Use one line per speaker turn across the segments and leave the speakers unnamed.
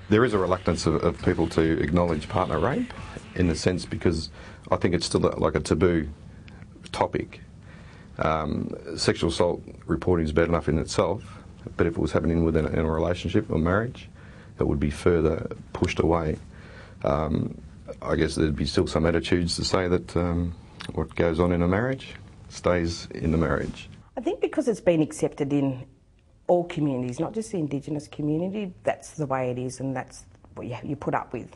There is a reluctance of people to acknowledge partner rape, in a sense, because I think it's still like a taboo topic. Sexual assault reporting is bad enough in itself, but if it was happening within a relationship or marriage, it would be further pushed away. I guess there'd be still some attitudes to say that what goes on in a marriage stays in the marriage.
I think because it's been accepted in all communities, not just the Indigenous community, that's the way it is, and that's what you put up with.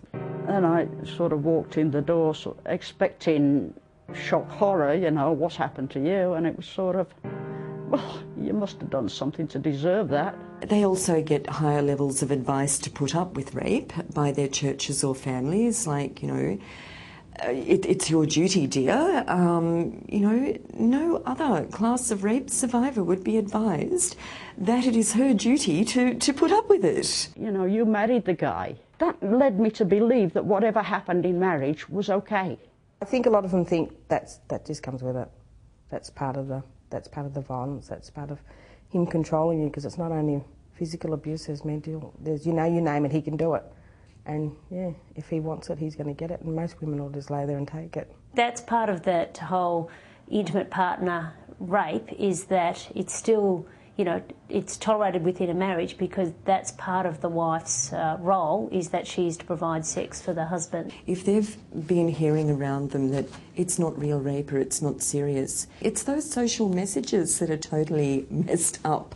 And I sort of walked in the door expecting shock horror, you know, what's happened to you? And it was sort of, well, you must have done something to deserve that.
They also get higher levels of advice to put up with rape by their churches or families, like, you know, it's your duty, dear. You know, no other class of rape survivor would be advised that it is her duty to put up with it.
You know, you married the guy. That led me to believe that whatever happened in marriage was okay.
I think a lot of them think that just comes with it. That's part of the violence. That's part of him controlling you, because it's not only physical abuse. There's mental. There's, you know, you name it, he can do it. And yeah, if he wants it, he's going to get it. And most women will just lay there and take it. That's part of that whole intimate partner rape, is that it's still, you know, it's tolerated within a marriage, because that's part of the wife's role, is that she's to provide sex for the husband.
If they've been hearing around them that it's not real rape or it's not serious, it's those social messages that are totally messed up.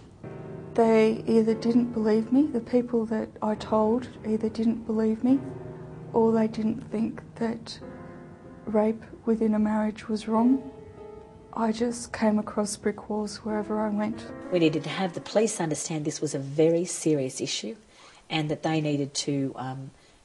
They either didn't believe me, the people that I told either didn't believe me, or they didn't think that rape within a marriage was wrong. I just came across brick walls wherever I went.
We needed to have the police understand this was a very serious issue, and that they needed to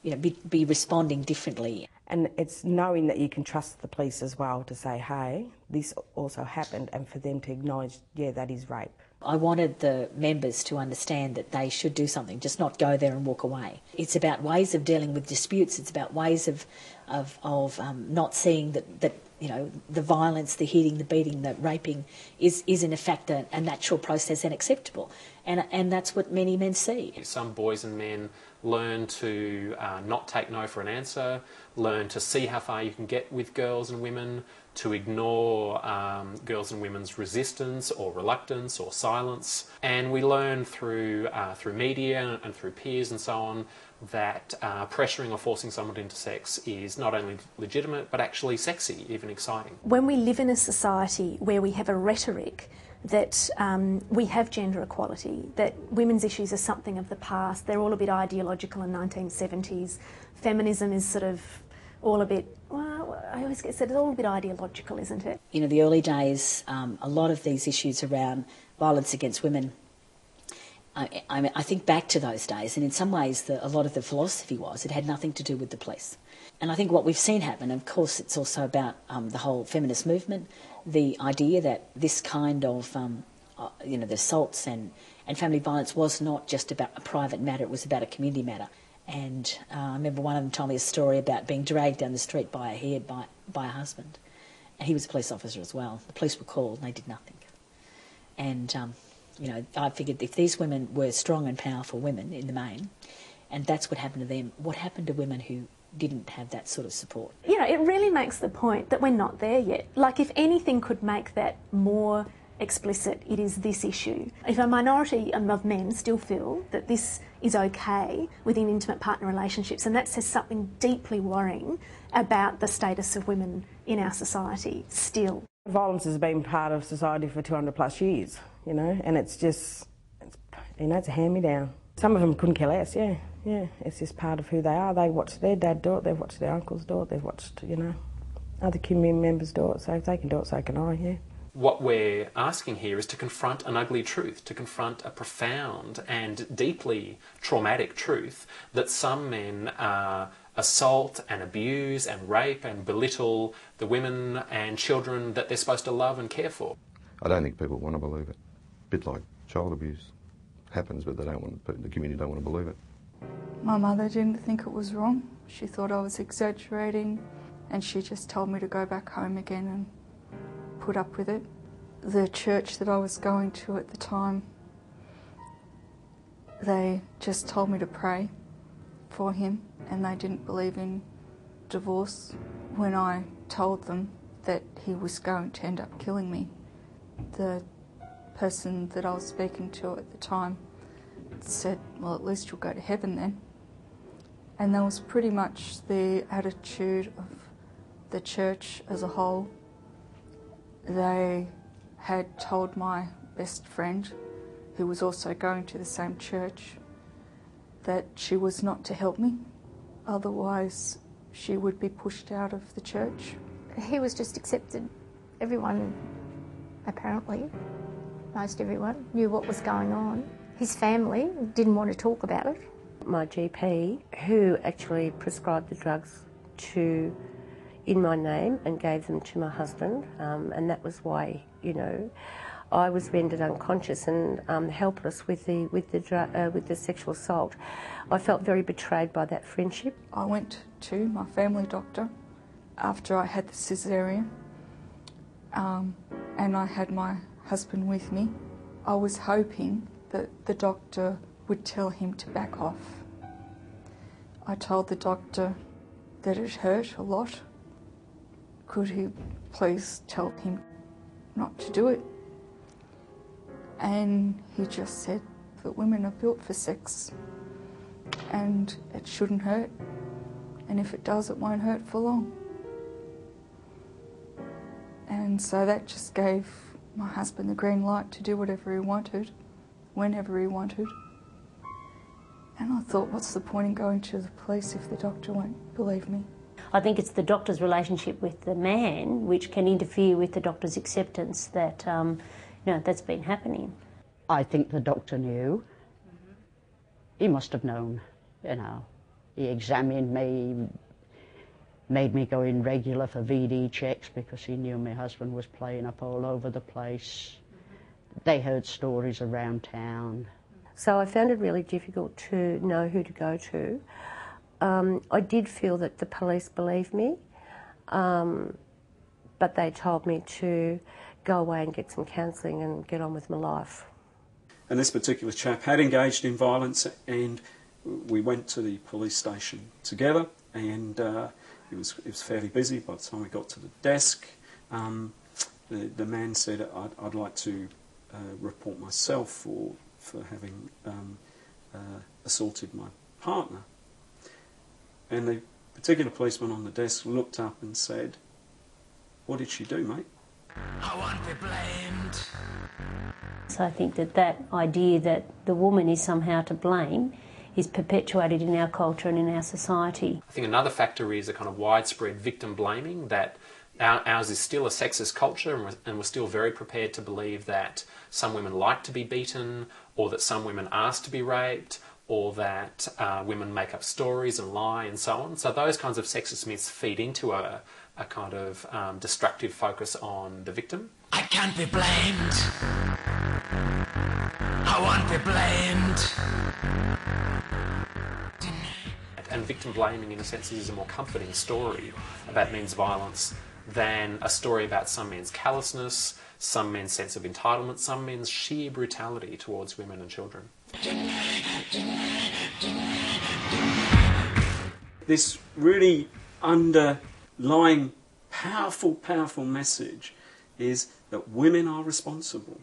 you know, be responding differently.
And it's knowing that you can trust the police as well to say, hey, this also happened, and for them to acknowledge, yeah, that is rape.
I wanted the members to understand that they should do something, just not go there and walk away. It's about ways of dealing with disputes. It's about ways of not seeing that you know, the violence, the hitting, the beating, the raping is in effect a natural process and acceptable. And that's what many men see.
Some boys and men learn to not take no for an answer, learn to see how far you can get with girls and women, to ignore girls and women's resistance or reluctance or silence. And we learn through media and through peers and so on that pressuring or forcing someone into sex is not only legitimate but actually sexy, even exciting.
When we live in a society where we have a rhetoric that we have gender equality, that women's issues are something of the past, they're all a bit ideological in 1970s, feminism is sort of all a bit, well, I always get said it's all a bit ideological, isn't it?
You know, the early days, a lot of these issues around violence against women, I think back to those days, and in some ways a lot of the philosophy was it had nothing to do with the police. And I think what we've seen happen, of course, it's also about the whole feminist movement, the idea that this kind of, you know, the assaults and family violence was not just about a private matter, it was about a community matter. And I remember one of them told me a story about being dragged down the street by a hair by a husband. And he was a police officer as well. The police were called and they did nothing. And, you know, I figured if these women were strong and powerful women in the main, and that's what happened to them, what happened to women who didn't have that sort of support?
You know, it really makes the point that we're not there yet. Like, if anything could make that more explicit, it is this issue. If a minority of men still feel that this is okay within intimate partner relationships, and that says something deeply worrying about the status of women in our society still.
Violence has been part of society for 200 plus years, you know, and it's just, you know, it's a hand-me-down. Some of them couldn't care less, yeah, it's just part of who they are. They watch their dad do it, they've watched their uncles do it, they've watched, you know, other community members do it, so if they can do it, so can I, yeah.
What we're asking here is to confront an ugly truth, to confront a profound and deeply traumatic truth that some men assault and abuse and rape and belittle the women and children that they're supposed to love and care for.
I don't think people want to believe it. A bit like child abuse happens, but they don't want, the community don't want to believe it.
My mother didn't think it was wrong. She thought I was exaggerating, and she just told me to go back home again and put up with it. The church that I was going to at the time, They just told me to pray for him, and they didn't believe in divorce. When I told them that he was going to end up killing me, the person that I was speaking to at the time said, well, at least you'll go to heaven then. And that was pretty much the attitude of the church as a whole. They had told my best friend, who was also going to the same church, that she was not to help me, otherwise she would be pushed out of the church.
He was just accepted. Everyone, apparently, most everyone, knew what was going on. His family didn't want to talk about it.
My GP, who actually prescribed the drugs in my name and gave them to my husband, and that was why, you know, I was rendered unconscious and helpless with the sexual assault. I felt very betrayed by that friendship.
I went to my family doctor after I had the caesarean, and I had my husband with me. I was hoping that the doctor would tell him to back off. I told the doctor that it hurt a lot. Could he please tell him not to do it? And he just said that women are built for sex and it shouldn't hurt, and if it does, it won't hurt for long. And so that just gave my husband the green light to do whatever he wanted, whenever he wanted. And I thought, what's the point in going to the police if the doctor won't believe me?
I think it's the doctor's relationship with the man which can interfere with the doctor's acceptance that, that's been happening.
I think the doctor knew. He must have known, He examined me, made me go in regular for VD checks because he knew my husband was playing up all over the place. They heard stories around town.
So I found it really difficult to know who to go to. I did feel that the police believed me, but they told me to go away and get some counselling and get on with my life.
And this particular chap had engaged in violence, and we went to the police station together, and it was fairly busy. By the time we got to the desk, the man said, I'd like to report myself for having assaulted my partner. And the particular policeman on the desk looked up and said, what did she do, mate?
I won't be blamed.
So I think that idea that the woman is somehow to blame is perpetuated in our culture and in our society.
I think another factor is a kind of widespread victim blaming, that ours is still a sexist culture, and we're still very prepared to believe that some women like to be beaten, or that some women ask to be raped, or that women make up stories and lie and so on. So those kinds of sexist myths feed into a kind of destructive focus on the victim.
I can't be blamed. I won't be blamed.
And victim blaming, in a sense, is a more comforting story about men's violence than a story about some men's callousness, some men's sense of entitlement, some men's sheer brutality towards women and children.
This really underlying powerful message is that women are responsible.